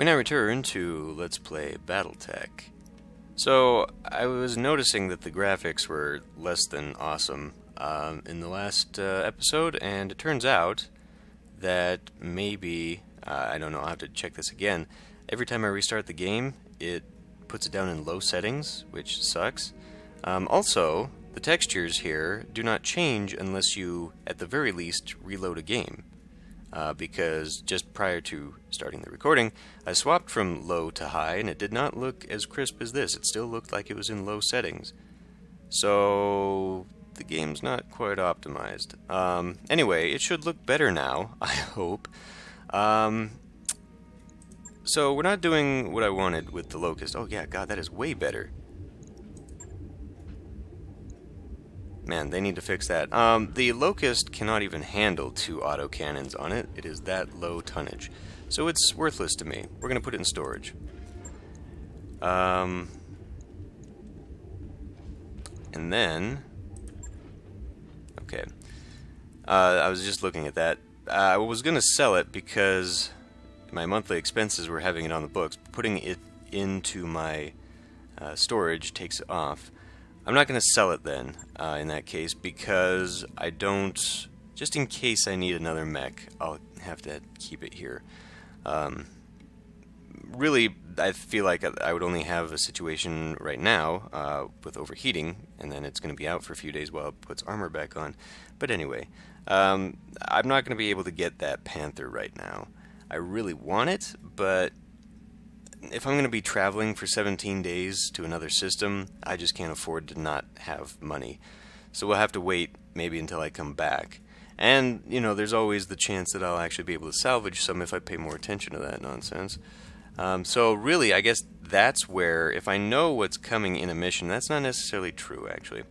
We now return to Let's Play BattleTech. So, I was noticing that the graphics were less than awesome in the last episode, and it turns out that maybe, I don't know, I'll have to check this again. Every time I restart the game, it puts it down in low settings, which sucks. Also, the textures here do not change unless you, at the very least, reload a game. Because just prior to starting the recording, I swapped from low to high, and it did not look as crisp as this. It still looked like it was in low settings. So, the game's not quite optimized. Anyway, it should look better now, I hope. So, we're not doing what I wanted with the Locust. Oh yeah, God, that is way better. Man, they need to fix that. The Locust cannot even handle 2 autocannons on it. It is that low tonnage. So it's worthless to me. We're going to put it in storage. And then... Okay. I was just looking at that. I was going to sell it because my monthly expenses were having it on the books. Putting it into my storage takes it off. I'm not going to sell it then, in that case, because I don't... Just in case I need another mech, I'll have to keep it here. Really, I feel like I would only have a situation right now with overheating, and then it's going to be out for a few days while it puts armor back on. But anyway, I'm not going to be able to get that Panther right now. I really want it, but... if I'm going to be traveling for 17 days to another system, I just can't afford to not have money. So we'll have to wait maybe until I come back. And, you know, there's always the chance that I'll actually be able to salvage some if I pay more attention to that nonsense. So really, I guess that's where, if I know what's coming in a mission, that's not necessarily true, actually.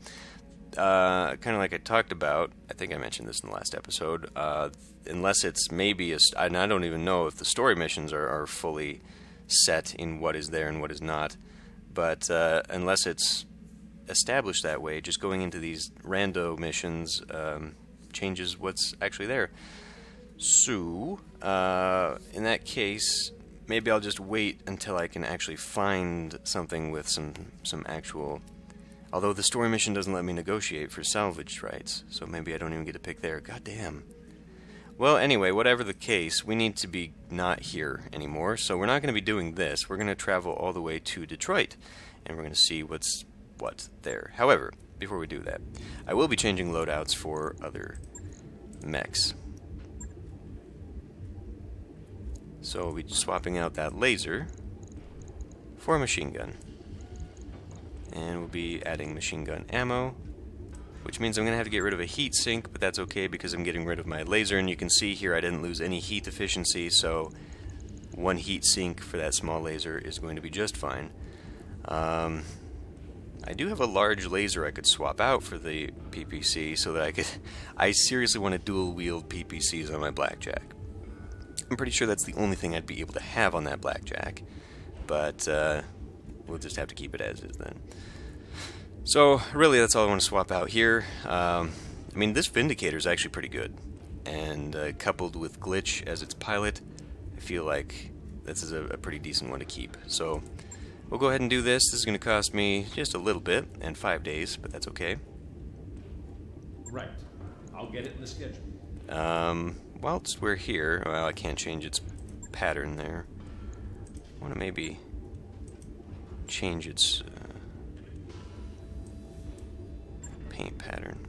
Kind of like I talked about, I think I mentioned this in the last episode, unless it's maybe, and I don't even know if the story missions are fully... set in what is there and what is not, but unless it's established that way, just going into these rando missions changes what's actually there. So, in that case, maybe I'll just wait until I can actually find something with some actual... Although the story mission doesn't let me negotiate for salvage rights, so maybe I don't even get to pick there. God damn. Well, anyway, whatever the case, we need to be not here anymore, so we're not going to be doing this. We're going to travel all the way to Detroit, and we're going to see what's what there. However, before we do that, I will be changing loadouts for other mechs. So we'll be swapping out that laser for a machine gun. And we'll be adding machine gun ammo, which means I'm going to have to get rid of a heat sink, but that's okay because I'm getting rid of my laser, and you can see here I didn't lose any heat efficiency, so 1 heat sink for that small laser is going to be just fine. I do have a large laser I could swap out for the PPC so that I seriously want to dual wield PPCs on my Blackjack. I'm pretty sure that's the only thing I'd be able to have on that Blackjack, but we'll just have to keep it as is then. So, really, that's all I want to swap out here. I mean, this Vindicator is actually pretty good. And coupled with Glitch as its pilot, I feel like this is a pretty decent one to keep. So, we'll go ahead and do this. This is going to cost me just a little bit, and 5 days, but that's okay. Right. I'll get it in the schedule. Whilst we're here, well, I can't change its pattern there. I want to maybe change its... paint pattern.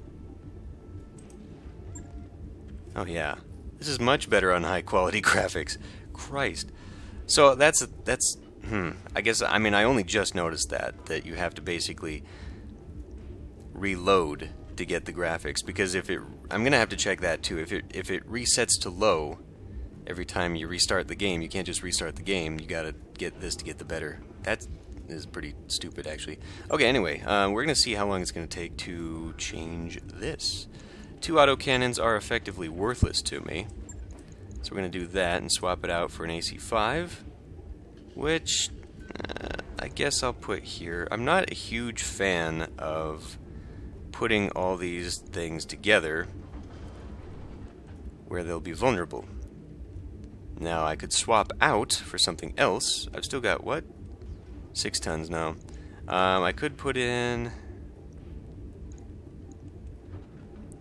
Oh yeah, this is much better on high quality graphics. Christ. So that's I guess, I mean, I only just noticed that you have to basically reload to get the graphics, because I'm gonna have to check that too. If it resets to low every time you restart the game, you can't just restart the game. You gotta get this to get the better. That is pretty stupid, actually. Okay, anyway, we're going to see how long it's going to take to change this. 2 autocannons are effectively worthless to me, so we're going to do that and swap it out for an AC-5, which I guess I'll put here. I'm not a huge fan of putting all these things together where they'll be vulnerable. Now I could swap out for something else. I've still got, what? 6 tons now. I could put in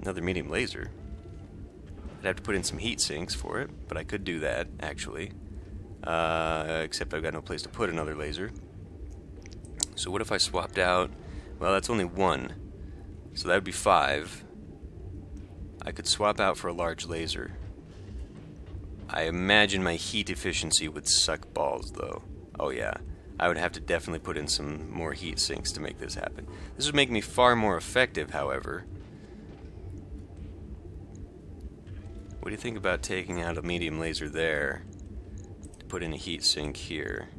another medium laser. I'd have to put in some heat sinks for it, but I could do that, actually. Except I've got no place to put another laser. So what if I swapped out? Well, that's only 1. So that would be 5. I could swap out for a large laser. I imagine my heat efficiency would suck balls, though. Oh yeah, I would have to definitely put in some more heat sinks to make this happen. This would make me far more effective, however. What do you think about taking out a medium laser there to put in a heat sink here?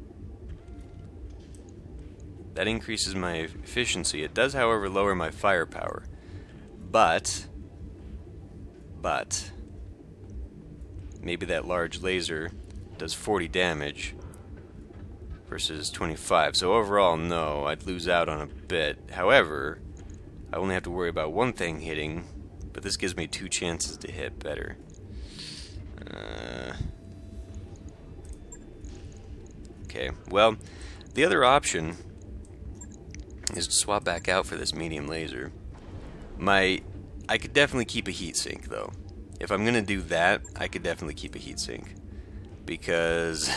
That increases my efficiency. It does, however, lower my firepower. But maybe that large laser does 40 damage versus 25. So overall, no, I'd lose out on a bit. However, I only have to worry about one thing hitting, but this gives me 2 chances to hit better. Okay, well, the other option is to swap back out for this medium laser. I could definitely keep a heat sink, though. If I'm gonna do that, I could definitely keep a heat sink, because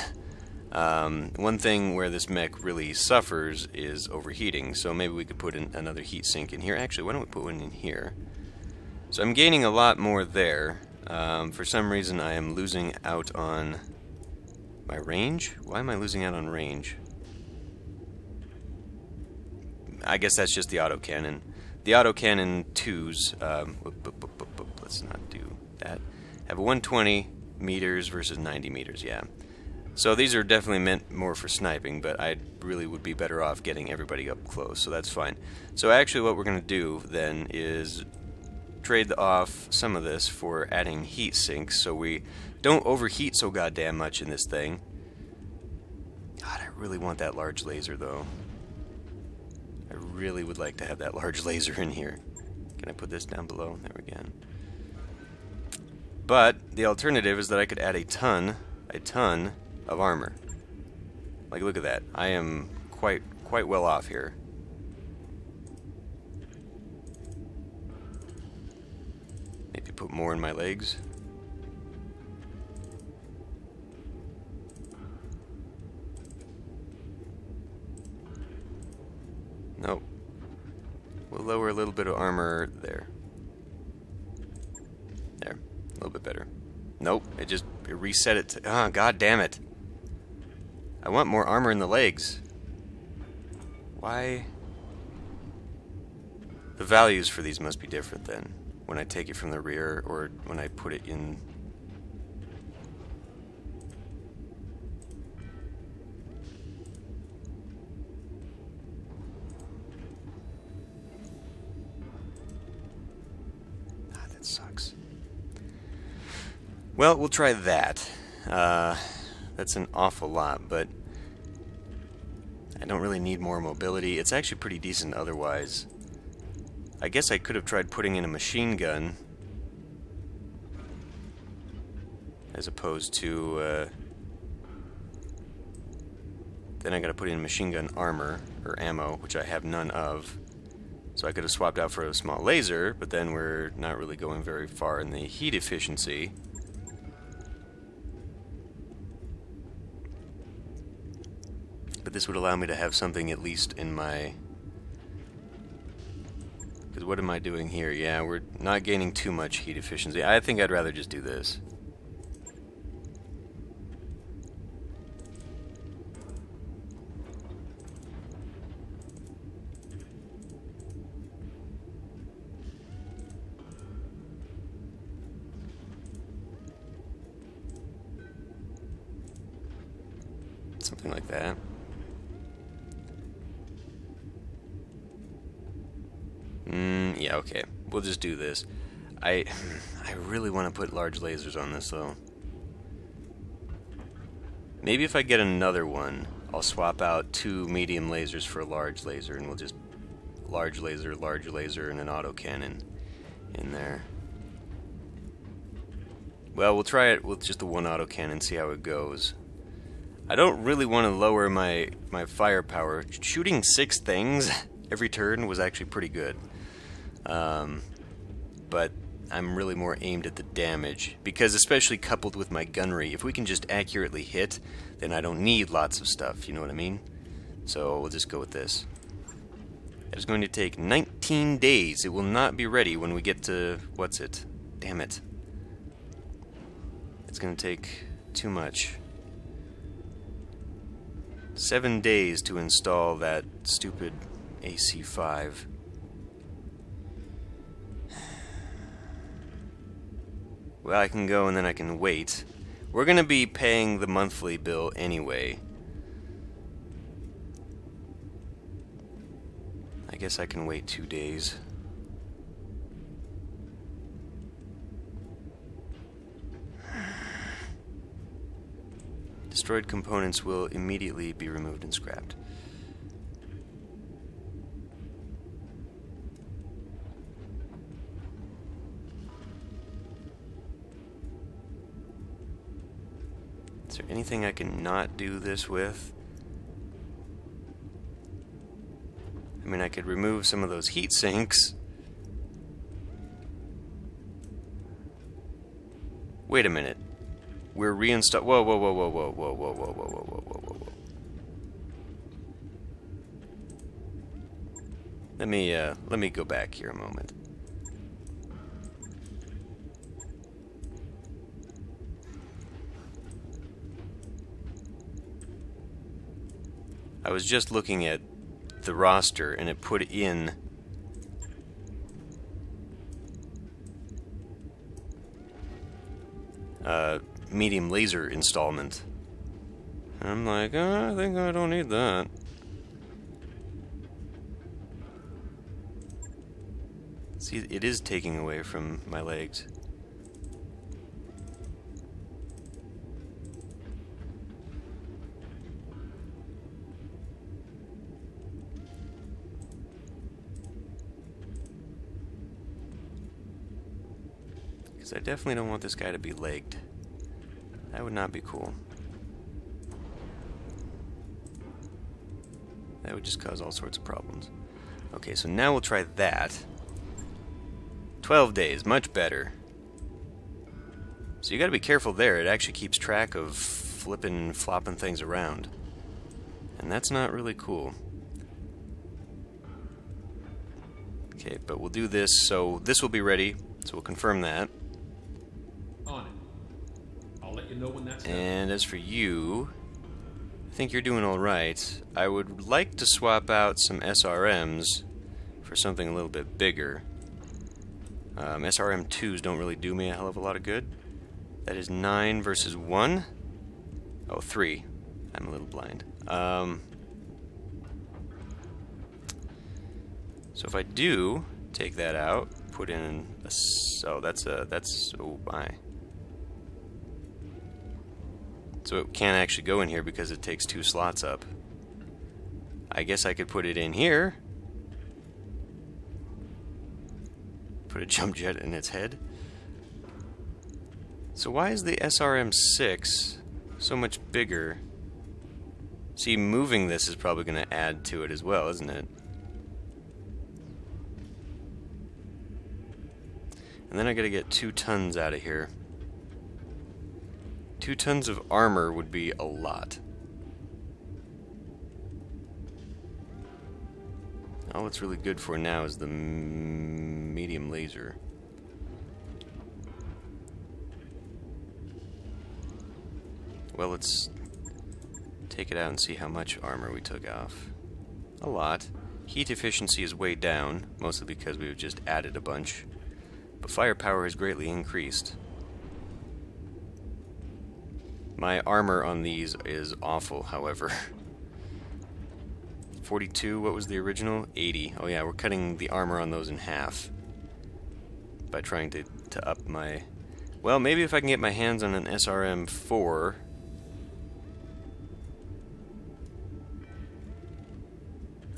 one thing where this mech really suffers is overheating. So maybe we could put in another heat sink in here. Actually, why don't we put one in here? So I'm gaining a lot more there. For some reason, I am losing out on my range. Why am I losing out on range? I guess that's just the autocannon. The autocannon 2s, let's not do that, have a 120 meters versus 90 meters, yeah. So these are definitely meant more for sniping, but I really would be better off getting everybody up close, so that's fine. So actually what we're going to do then is trade off some of this for adding heat sinks so we don't overheat so goddamn much in this thing. God, I really want that large laser, though. I really would like to have that large laser in here. Can I put this down below? There we go. But the alternative is that I could add a ton of armor. Like, look at that. I am quite well off here. Maybe put more in my legs. Nope. We'll lower a little bit of armor there. There. A little bit better. Nope. It reset it to... Ah, god damn it. I want more armor in the legs. Why? The values for these must be different then, when I take it from the rear or when I put it in... Sucks. Well, we'll try that. That's an awful lot, but I don't really need more mobility. It's actually pretty decent otherwise. I guess I could have tried putting in a machine gun as opposed to then I gotta put in machine gun armor or ammo, which I have none of. So I could have swapped out for a small laser, but then we're not really going very far in the heat efficiency. But this would allow me to have something at least in my... Because what am I doing here? Yeah, we're not gaining too much heat efficiency. I think I'd rather just do this. Something like that. Yeah, okay. We'll just do this. I really want to put large lasers on this, though. Maybe if I get another one, I'll swap out 2 medium lasers for a large laser, and we'll just large laser, and an autocannon in there. Well, we'll try it with just the one autocannon, see how it goes. I don't really want to lower my firepower. Shooting 6 things every turn was actually pretty good. But I'm really more aimed at the damage, because especially coupled with my gunnery, if we can just accurately hit, then I don't need lots of stuff, you know what I mean? So we'll just go with this. It is going to take 19 days. It will not be ready when we get to... what's it? Damn it. It's going to take too much. 7 days to install that stupid AC5. Well, I can go and then I can wait. We're going to be paying the monthly bill anyway. I guess I can wait 2 days. Destroyed components will immediately be removed and scrapped. Is there anything I can not do this with? I mean, I could remove some of those heat sinks. Wait a minute. We're reinstall. Whoa, whoa, whoa, whoa, whoa, whoa, whoa, whoa, whoa, whoa, whoa, whoa, whoa. Let me go back here a moment. I was just looking at the roster and it put in medium laser installment. And I'm like, oh, I think I don't need that. See, it is taking away from my legs. Because I definitely don't want this guy to be legged. That would not be cool. That would just cause all sorts of problems. Okay, so now we'll try that. 12 days, much better. So you gotta be careful there. It actually keeps track of flopping things around. And that's not really cool. Okay, but we'll do this, so this will be ready. So we'll confirm that. On it. I'll let you know when that's done. And as for you, I think you're doing alright. I would like to swap out some SRMs for something a little bit bigger. SRM2s don't really do me a hell of a lot of good. That is 9 versus 1. Oh, 3. I'm a little blind. So if I do take that out, put in a... oh, that's... oh my. So it can't actually go in here because it takes 2 slots up. I guess I could put it in here. Put a jump jet in its head. So why is the SRM6 so much bigger? See, moving this is probably going to add to it as well, isn't it? And then I gotta get 2 tons out of here. 2 tons of armor would be a lot. All it's really good for now is the medium laser. Well, let's take it out and see how much armor we took off. A lot. Heat efficiency is way down, mostly because we've just added a bunch. But firepower has greatly increased. My armor on these is awful, however. 42, what was the original? 80. Oh yeah, we're cutting the armor on those in half. By trying to up my... Well, maybe if I can get my hands on an SRM4...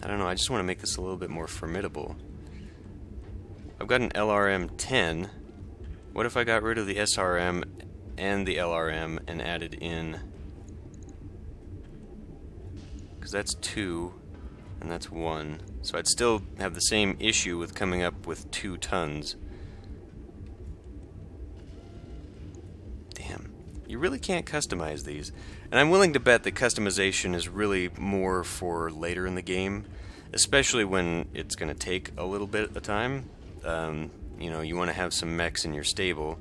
I don't know, I just want to make this a little bit more formidable. I've got an LRM-10. What if I got rid of the SRM and the LRM and added in, because that's 2 and that's 1, so I'd still have the same issue with coming up with 2 tons. Damn, you really can't customize these, and I'm willing to bet that customization is really more for later in the game, especially when it's going to take a little bit of time. You know, you want to have some mechs in your stable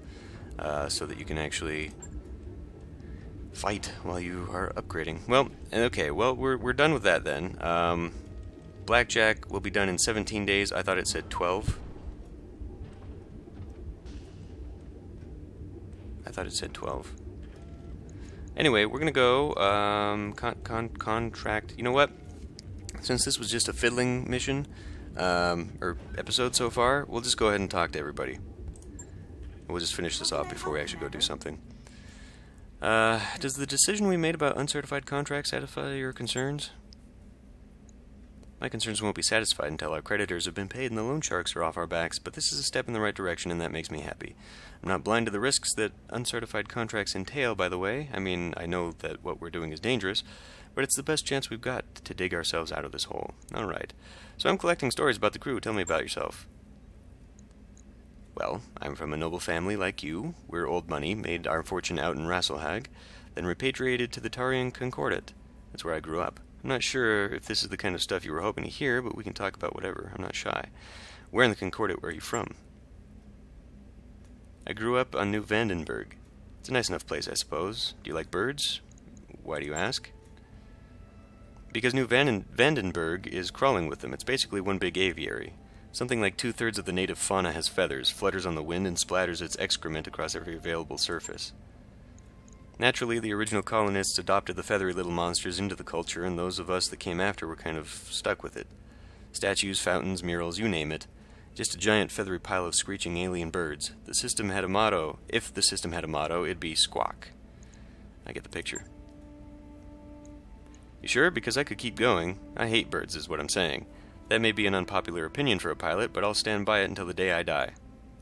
so that you can actually fight while you are upgrading. Well, okay, well, we're done with that then. Blackjack will be done in 17 days. I thought it said 12. I thought it said 12. Anyway, we're going to go contract. You know what? Since this was just a fiddling mission, or episode so far, we'll just go ahead and talk to everybody. We'll just finish this off before we actually go do something. Does the decision we made about uncertified contracts satisfy your concerns? My concerns won't be satisfied until our creditors have been paid and the loan sharks are off our backs, but this is a step in the right direction and that makes me happy. I'm not blind to the risks that uncertified contracts entail, by the way. I mean, I know that what we're doing is dangerous, but it's the best chance we've got to dig ourselves out of this hole. Alright. So I'm collecting stories about the crew. Tell me about yourself. Well, I'm from a noble family like you. We're old money, made our fortune out in Rasselhag, then repatriated to the Tarian Concordat. That's where I grew up. I'm not sure if this is the kind of stuff you were hoping to hear, but we can talk about whatever. I'm not shy. Where in the Concordat were you from? I grew up on New Vandenberg. It's a nice enough place, I suppose. Do you like birds? Why do you ask? Because New Vandenberg is crawling with them. It's basically one big aviary. Something like 2/3 of the native fauna has feathers, flutters on the wind, and splatters its excrement across every available surface. Naturally, the original colonists adopted the feathery little monsters into the culture, and those of us that came after were kind of stuck with it. Statues, fountains, murals, you name it. Just a giant feathery pile of screeching alien birds. The system had a motto. If the system had a motto, it'd be squawk. I get the picture. You sure? Because I could keep going. I hate birds, is what I'm saying. That may be an unpopular opinion for a pilot, but I'll stand by it until the day I die.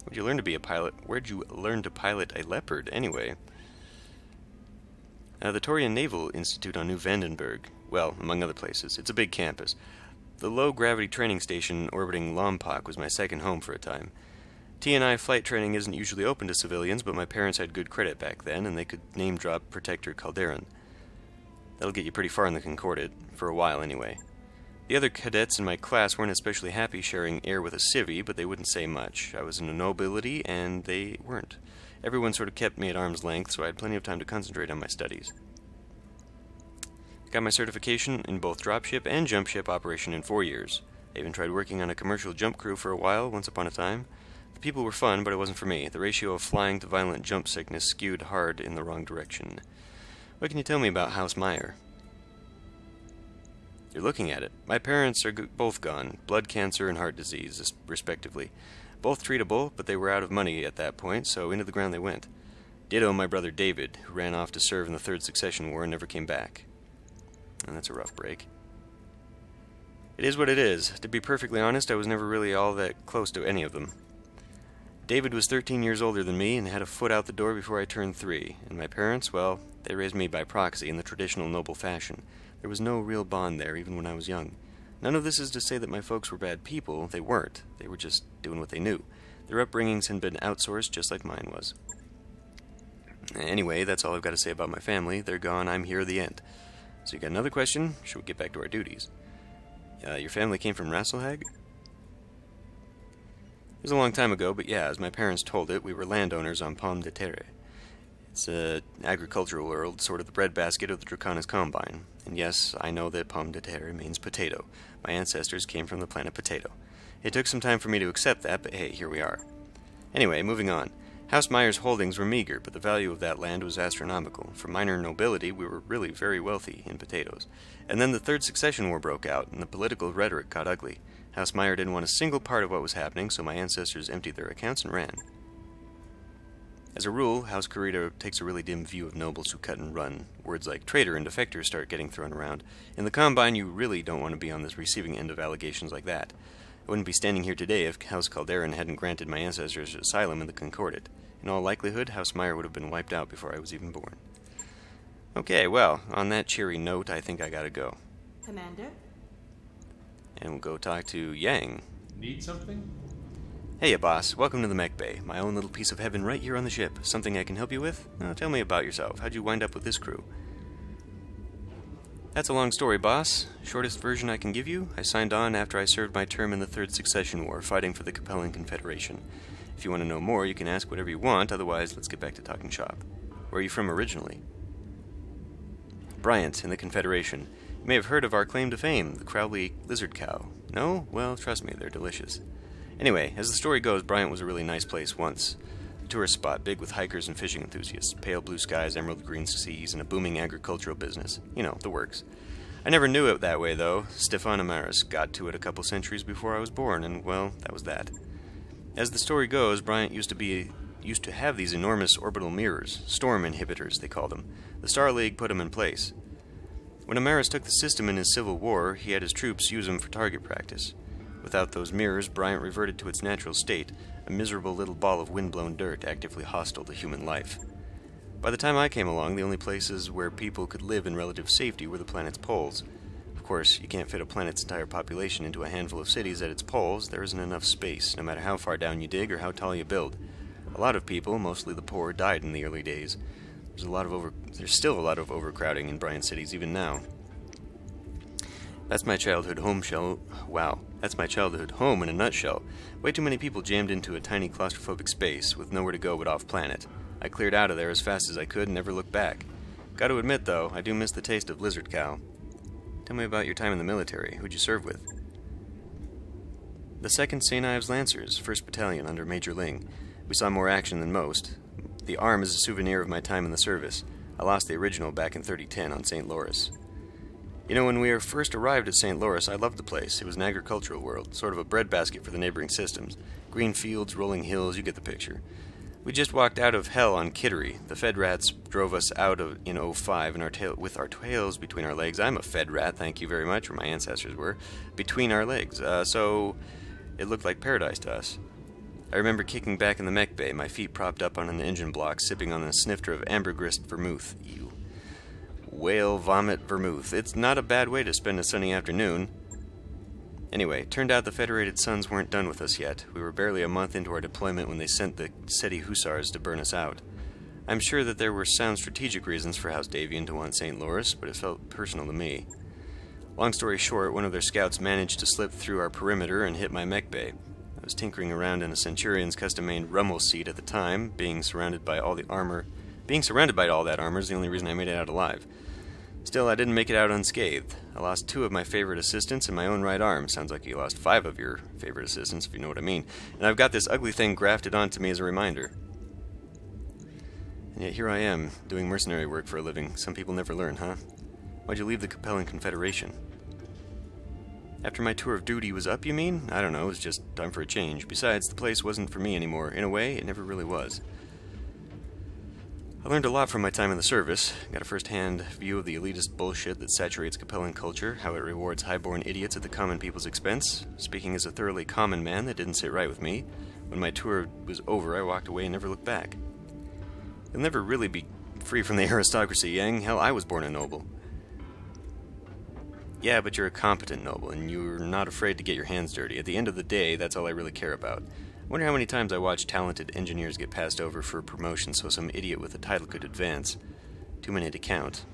Where'd you learn to be a pilot? Where'd you learn to pilot a leopard, anyway? The Torian Naval Institute on New Vandenberg. Well, among other places. It's a big campus. The low-gravity training station orbiting Lompoc was my second home for a time. T&I flight training isn't usually open to civilians, but my parents had good credit back then, and they could name-drop Protector Calderon. That'll get you pretty far in the Concordat, for a while anyway. The other cadets in my class weren't especially happy sharing air with a civvy, but they wouldn't say much. I was in a nobility, and they weren't. Everyone sort of kept me at arm's length, so I had plenty of time to concentrate on my studies. Got my certification in both dropship and jumpship operation in 4 years. I even tried working on a commercial jump crew for a while, once upon a time. The people were fun, but it wasn't for me. The ratio of flying to violent jump sickness skewed hard in the wrong direction. What can you tell me about House Meyer? You're looking at it. My parents are both gone, blood cancer and heart disease, respectively. Both treatable, but they were out of money at that point, so into the ground they went. Ditto my brother David, who ran off to serve in the Third Succession War and never came back. And that's a rough break. It is what it is. To be perfectly honest, I was never really all that close to any of them. David was 13 years older than me and had a foot out the door before I turned 3, and my parents, well, they raised me by proxy in the traditional noble fashion. There was no real bond there, even when I was young. None of this is to say that my folks were bad people. They weren't. They were just doing what they knew. Their upbringings had been outsourced just like mine was. Anyway, that's all I've got to say about my family. They're gone, I'm here, the end. So you got another question? Should we get back to our duties? Your family came from Rasselhag? It was a long time ago, but yeah, as my parents told it, we were landowners on Pomme de Terre. It's an agricultural world, sort of the breadbasket of the Draconis Combine. And yes, I know that Pomme de Terre means potato. My ancestors came from the planet Potato. It took some time for me to accept that, but hey, here we are. Anyway, moving on. House Meyer's holdings were meager, but the value of that land was astronomical. For minor nobility, we were really very wealthy in potatoes. And then the Third Succession War broke out, and the political rhetoric got ugly. House Meyer didn't want a single part of what was happening, so my ancestors emptied their accounts and ran. As a rule, House Corrida takes a really dim view of nobles who cut and run. Words like traitor and defector start getting thrown around. In the Combine, you really don't want to be on this receiving end of allegations like that. I wouldn't be standing here today if House Calderon hadn't granted my ancestors asylum in the Concordat. In all likelihood, House Meyer would have been wiped out before I was even born. Okay, well, on that cheery note, I think I gotta go. Commander? And we'll go talk to Yang. Need something? Hey, boss. Welcome to the Mech Bay. My own little piece of heaven right here on the ship. Something I can help you with? Tell me about yourself. How'd you wind up with this crew? That's a long story, boss. Shortest version I can give you, I signed on after I served my term in the Third Succession War, fighting for the Capellan Confederation. If you want to know more, you can ask whatever you want, otherwise let's get back to talking shop. Where are you from originally? Bryant, in the Confederation. You may have heard of our claim to fame, the Crowley lizard cow. No? Well, trust me, they're delicious. Anyway, as the story goes, Bryant was a really nice place once. A tourist spot, big with hikers and fishing enthusiasts, pale blue skies, emerald green seas, and a booming agricultural business. You know, the works. I never knew it that way, though. Stefan Amaris got to it a couple centuries before I was born, and, well, that was that. As the story goes, Bryant used to have these enormous orbital mirrors, storm inhibitors, they called them. The Star League put them in place. When Amaris took the system in his civil war, he had his troops use them for target practice. Without those mirrors, Bryant reverted to its natural state, a miserable little ball of wind-blown dirt actively hostile to human life. By the time I came along, the only places where people could live in relative safety were the planet's poles. Of course, you can't fit a planet's entire population into a handful of cities at its poles. There isn't enough space, no matter how far down you dig or how tall you build. A lot of people, mostly the poor, died in the early days. There's still a lot of overcrowding in Bryant cities even now. That's my childhood That's my childhood home in a nutshell. Way too many people jammed into a tiny claustrophobic space, with nowhere to go but off-planet. I cleared out of there as fast as I could and never looked back. Gotta admit, though, I do miss the taste of lizard cow. Tell me about your time in the military. Who'd you serve with? The 2nd St. Ives Lancers, 1st Battalion, under Major Ling. We saw more action than most. The arm is a souvenir of my time in the service. I lost the original back in 3010 on St. Louis. You know, when we first arrived at St. Louis, I loved the place. It was an agricultural world, sort of a breadbasket for the neighboring systems. Green fields, rolling hills, you get the picture. We just walked out of hell on Kittery. The Fed rats drove us out in '05 with our tails between our legs. I'm a Fed rat, thank you very much, or my ancestors were, between our legs. So it looked like paradise to us. I remember kicking back in the mech bay, my feet propped up on an engine block, sipping on a snifter of ambergris vermouth. Ew. Whale vomit vermouth. It's not a bad way to spend a sunny afternoon. Anyway, turned out the Federated Sons weren't done with us yet. We were barely a month into our deployment when they sent the SETI Hussars to burn us out. I'm sure that there were sound strategic reasons for House Davian to want St. Louis, but it felt personal to me. Long story short, one of their scouts managed to slip through our perimeter and hit my mech bay. I was tinkering around in a Centurion's custom-made Rummel seat at the time, being surrounded by all that armor is the only reason I made it out alive. Still, I didn't make it out unscathed. I lost 2 of my favorite assistants and my own right arm. Sounds like you lost 5 of your favorite assistants, if you know what I mean. And I've got this ugly thing grafted onto me as a reminder. And yet here I am, doing mercenary work for a living. Some people never learn, huh? Why'd you leave the Capellan Confederation? After my tour of duty was up, you mean? I don't know, it was just time for a change. Besides, the place wasn't for me anymore. In a way, it never really was. I learned a lot from my time in the service. Got a first-hand view of the elitist bullshit that saturates Capellan culture, how it rewards high-born idiots at the common people's expense. Speaking as a thoroughly common man, that didn't sit right with me. When my tour was over, I walked away and never looked back. You'll never really be free from the aristocracy, Yang. Hell, I was born a noble. Yeah, but you're a competent noble, and you're not afraid to get your hands dirty. At the end of the day, that's all I really care about. I wonder how many times I watch talented engineers get passed over for a promotion so some idiot with a title could advance. Too many to count.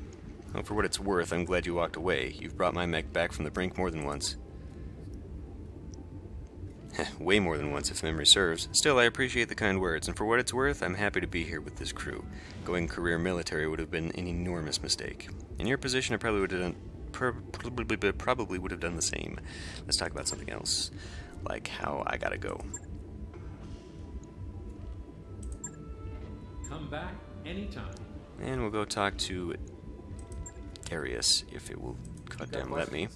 Well, for what it's worth, I'm glad you walked away. You've brought my mech back from the brink more than once. Way more than once, if memory serves. Still, I appreciate the kind words, and for what it's worth, I'm happy to be here with this crew. Going career military would have been an enormous mistake. In your position, I probably would have done the same. Let's talk about something else, like how I gotta go. Come back anytime. And we'll go talk to Darius, if it will goddamn let me.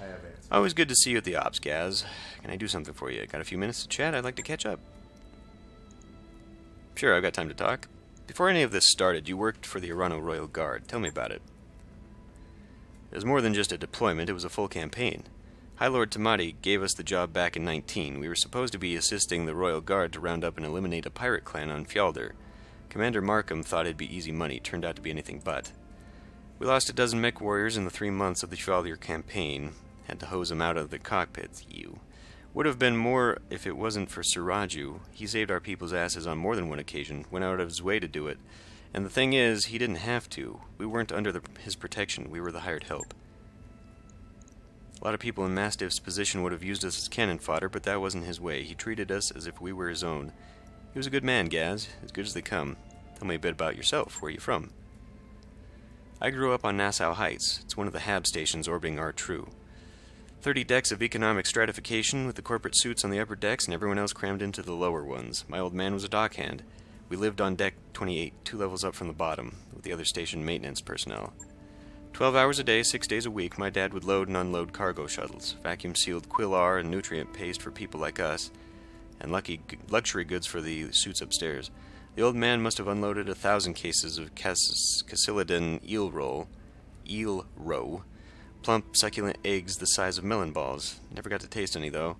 I have answers. Always good to see you at the ops, Gaz. Can I do something for you? Got a few minutes to chat? I'd like to catch up. Sure, I've got time to talk. Before any of this started, you worked for the Arano Royal Guard. Tell me about it. It was more than just a deployment, it was a full campaign. High Lord Tamati gave us the job back in 19. We were supposed to be assisting the Royal Guard to round up and eliminate a pirate clan on Fjaldir. Commander Markham thought it'd be easy money, turned out to be anything but. We lost a dozen MechWarriors in the 3 months of the Fjaldir campaign. Had to hose them out of the cockpits, Would have been more if it wasn't for Sir Raju. He saved our people's asses on more than one occasion, went out of his way to do it. And the thing is, he didn't have to. We weren't under his protection, we were the hired help. A lot of people in Mastiff's position would have used us as cannon fodder, but that wasn't his way. He treated us as if we were his own. He was a good man, Gaz, as good as they come. Tell me a bit about yourself. Where are you from? I grew up on Nassau Heights. It's one of the HAB stations orbiting R-True. 30 decks of economic stratification with the corporate suits on the upper decks and everyone else crammed into the lower ones. My old man was a dockhand. We lived on deck 28, 2 levels up from the bottom, with the other station maintenance personnel. 12 hours a day, 6 days a week, my dad would load and unload cargo shuttles, vacuum-sealed Quillar and nutrient paste for people like us, and luxury goods for the suits upstairs. The old man must have unloaded 1,000 cases of Cassiladin eel roe, plump, succulent eggs the size of melon balls. Never got to taste any, though.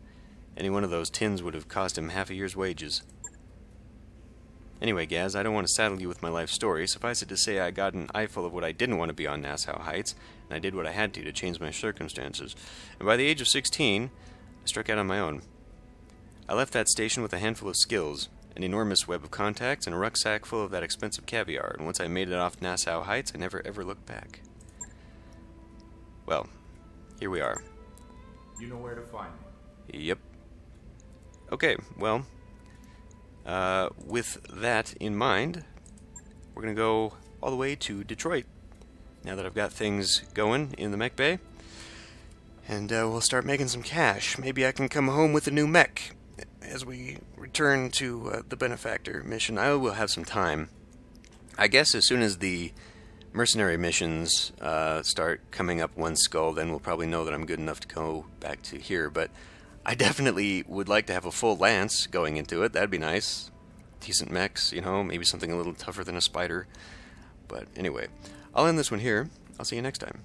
Any one of those tins would have cost him half a year's wages. Anyway, Gaz, I don't want to saddle you with my life story. Suffice it to say I got an eyeful of what I didn't want to be on Nassau Heights, and I did what I had to change my circumstances. And by the age of 16, I struck out on my own. I left that station with a handful of skills, an enormous web of contacts, and a rucksack full of that expensive caviar, and once I made it off Nassau Heights, I never ever looked back. Well, here we are. You know where to find me. Yep. Okay, well, with that in mind, we're going to go all the way to Detroit, now that I've got things going in the mech bay. And we'll start making some cash. Maybe I can come home with a new mech as we return to the Benefactor mission. I will have some time. I guess as soon as the mercenary missions start coming up one skull, then we'll probably know that I'm good enough to go back to here. But I definitely would like to have a full lance going into it. That'd be nice. Decent mechs, you know, maybe something a little tougher than a spider. But anyway, I'll end this one here. I'll see you next time.